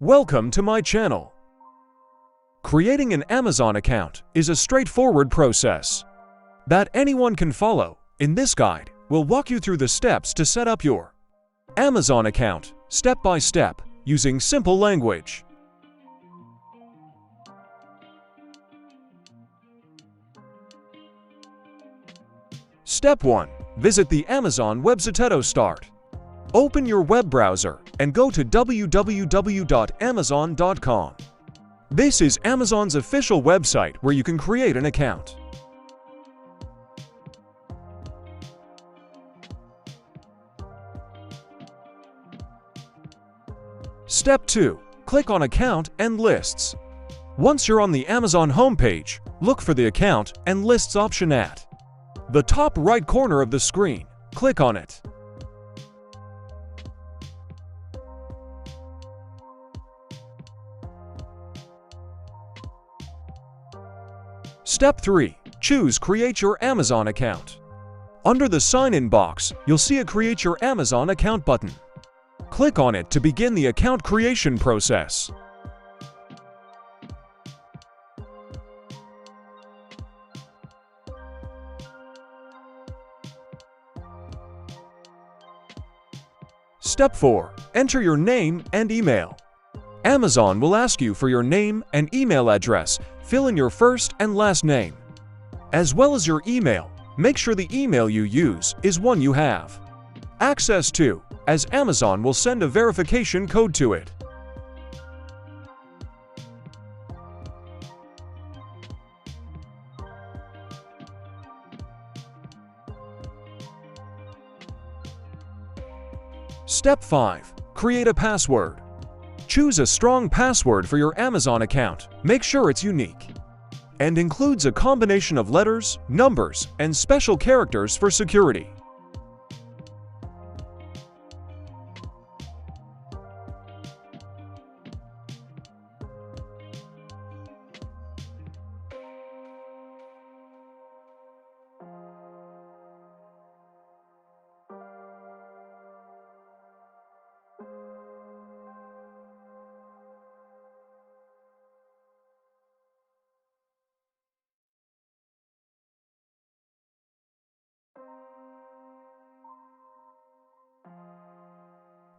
Welcome to my channel. Creating an Amazon account is a straightforward process that anyone can follow. In this guide, we'll walk you through the steps to set up your Amazon account, step by step, using simple language. Step 1. Visit the Amazon website to start. Open your web browser and go to www.amazon.com. This is Amazon's official website where you can create an account. Step 2. Click on Account and Lists. Once you're on the Amazon homepage, look for the Account and Lists option at the top right corner of the screen. Click on it. Step 3. Choose Create Your Amazon Account. Under the Sign-in box, you'll see a Create Your Amazon Account button. Click on it to begin the account creation process. Step 4. Enter your name and email. Amazon will ask you for your name and email address. Fill in your first and last name, as well as your email. Make sure the email you use is one you have access to, as Amazon will send a verification code to it. Step 5. Create a password. Choose a strong password for your Amazon account. Make sure it's unique and includes a combination of letters, numbers, and special characters for security.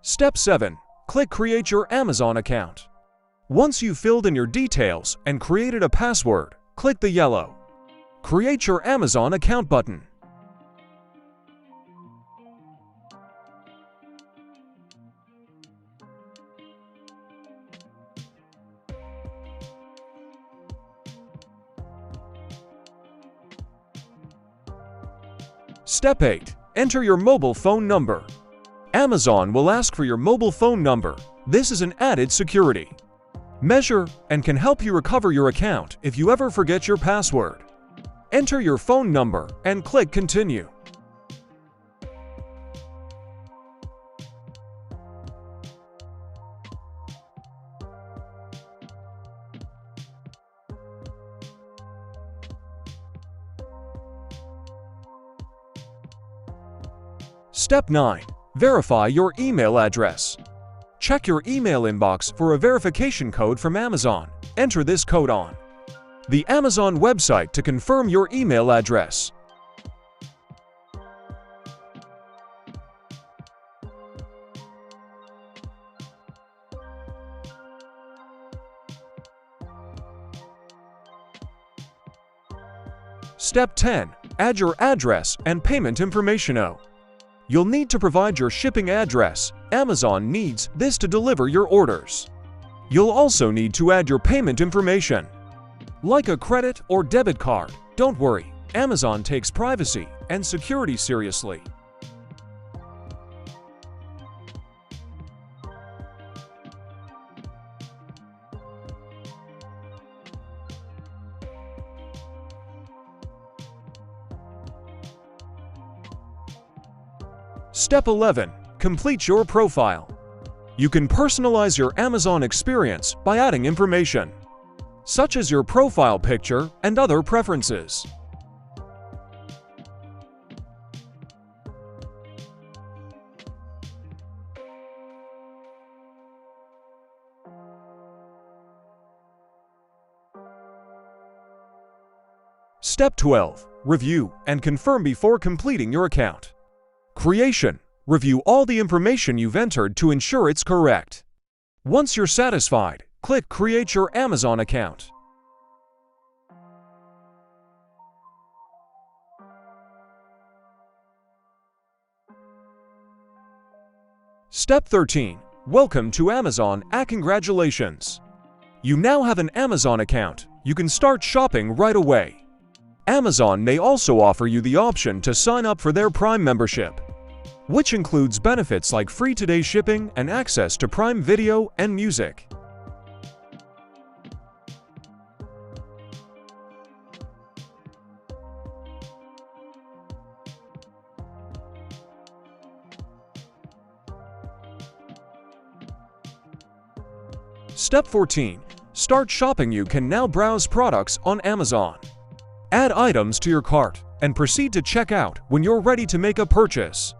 Step 7. Click Create Your Amazon Account. Once you've filled in your details and created a password, click the yellow Create Your Amazon Account button. Step 8. Enter your mobile phone number. Amazon will ask for your mobile phone number. This is an added security measure and can help you recover your account if you ever forget your password. Enter your phone number and click Continue. Step 9. Verify your email address. Check your email inbox for a verification code from Amazon. Enter this code on the Amazon website to confirm your email address. Step 10. Add your address and payment information. You'll need to provide your shipping address. Amazon needs this to deliver your orders. You'll also need to add your payment information, like a credit or debit card. Don't worry, Amazon takes privacy and security seriously. Step 11. Complete your profile. You can personalize your Amazon experience by adding information, such as your profile picture and other preferences. Step 12. Review and confirm before completing your account. Creation. Review all the information you've entered to ensure it's correct. Once you're satisfied, click Create your Amazon account. Step 13. Welcome to Amazon and congratulations! You now have an Amazon account. You can start shopping right away. Amazon may also offer you the option to sign up for their Prime membership, which includes benefits like free two-day shipping and access to Prime Video and music. Step 14. Start shopping. You can now browse products on Amazon. Add items to your cart and proceed to checkout when you're ready to make a purchase.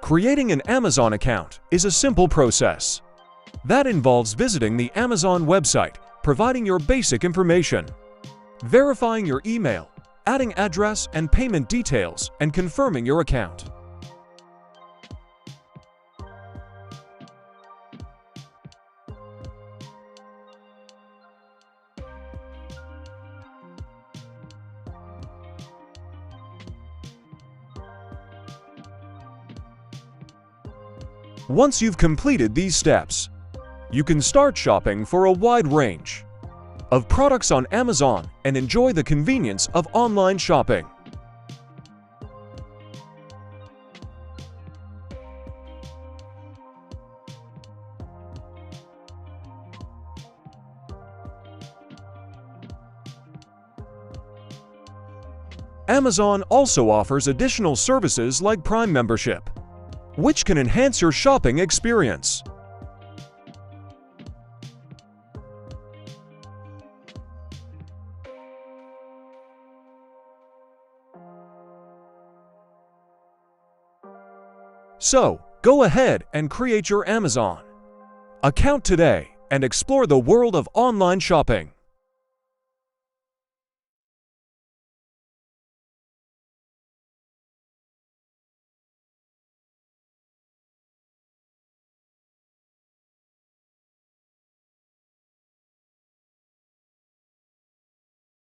Creating an Amazon account is a simple process. That involves visiting the Amazon website, providing your basic information, verifying your email, adding address and payment details, and confirming your account. Once you've completed these steps, you can start shopping for a wide range of products on Amazon and enjoy the convenience of online shopping. Amazon also offers additional services like Prime membership, which can enhance your shopping experience. So, go ahead and create your Amazon account today and explore the world of online shopping.